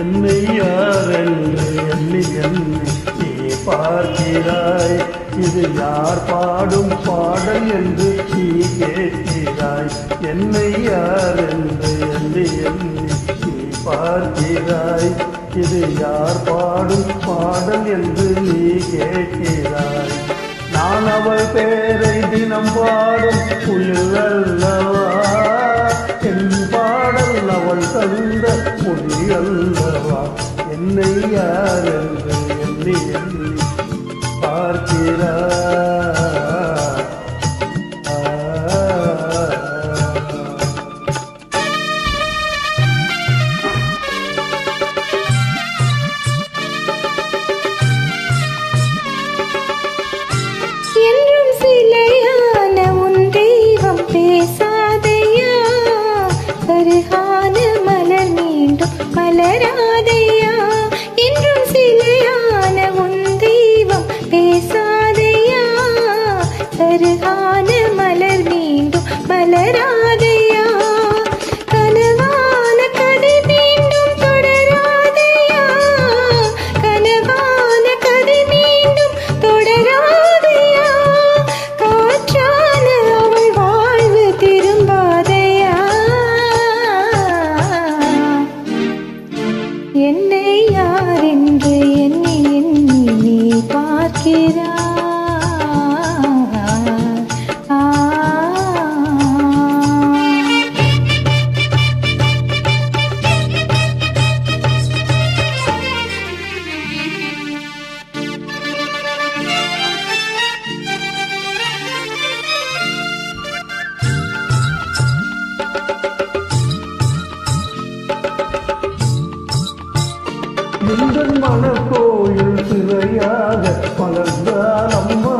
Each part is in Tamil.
என்னை யாரென்று எண்ணி எண்ணி நீ பார்க்கிறாய். இது யார் பாடும் பாடல் என்று நீ கேட்கிறாய். என்னை யாரென்று எண்ணி எண்ணி நீ பார்க்கிறாய். இது யார் பாடும் பாடல் என்று நீ கேட்கிறாய். நான் அவள் பேரை தினம் பாடும் குயில் அல்லவா, என் பாடல் அவள் தந்த மொழி அல்லவா. என்னை யார் என்று எண்ணி எண்ணி பார்க்கிறாய். என்றும் சிலையான உன் தெய்வம் பேசாதையா, கருகான மலர் மீண்டும் மலராதையா. என்றும் சிலையான உன் தெய்வம் பேசாதையா, கருகான மலர் மீண்டும் மலராதையா. கனவான கதை மீண்டும் தொடராதையா, கனவான கதை மீண்டும் தொடராதையா. காற்றான அவள் வாழ்வு திரும்பாதையா. என்னை யார் என்று எண்ணி எண்ணி நீ பார்க்கிறாய். எங்கள் மனக்கோயில் சிறையாக மலர்ந்தால் அம்மா,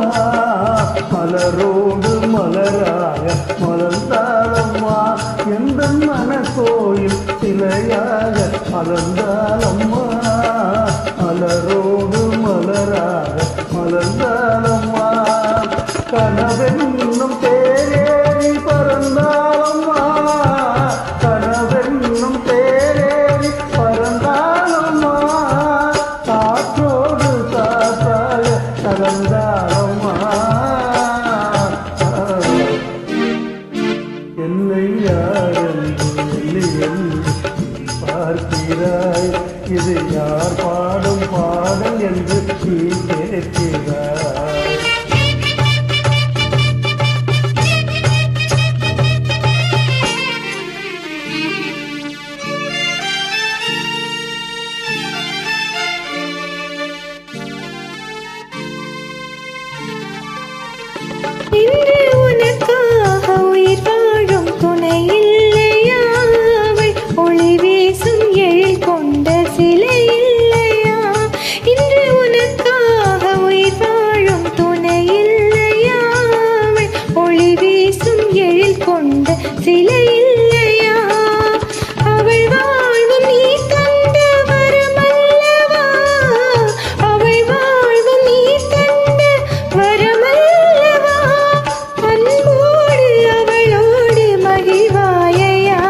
மலரோடு மலராக மலர்ந்தால் அம்மா. எங்கள் மனக்கோயில் சிறையாக மலர்ந்தால் அம்மா, மலரோடு மலராக மலர்ந்தால் அம்மா. கனவென்னும் தேரேறி பறந்தால் அம்மா, கனவென்னும் தேரேறி பறந்தால் அம்மா. காற்றோடு காற்றாக கலந்தால் அம்மா. என்னை யாரென்று எண்ணி எண்ணி பார்க்கிறாய். இது யார் பாடும் பாடல் என்று நீ கேட்கிறாய். இன்று உனக்காக உயிர் வாழும் துணை இல்லையா, அவள் ஒளி வீசும் எழில் கொண்ட சிலை இல்லையா. இன்று உனக்காக உயிர் வாழும் துணை இல்லையா, அவள் ஒளி வீசும் எழில் கொண்ட சிலை இல்லையா. அவள் வாழ்வும் நீ தந்த வரமல்லவா, அவள் வாழ்வும் நீ தந்த வரமல்லவா. அன்போடு அவளோடு மகிழ்வாயையா.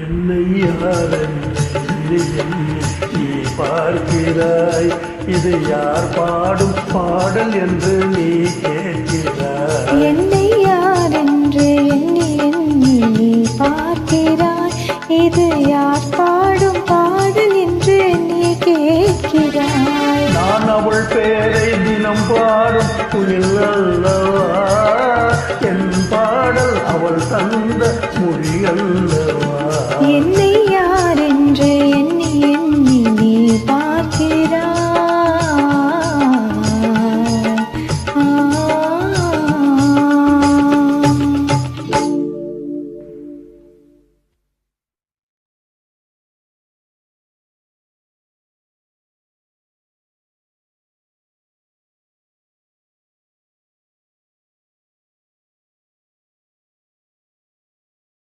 என்னை யாரென்று எண்ணி நீ பார்க்கிறாய். இது யார் பாடும் பாடல் என்று நீ கேட்கிறாய். என்னை யார் என்று எண்ணி எண்ணி நீ பார்க்கிறாய். இது யார் பாடும் பாடல் என்று நீ கேட்கிறாய். நான் அவள் பேரை தினம் பாடும் குயில் அல்லவா, என் பாடல் அவள் தந்த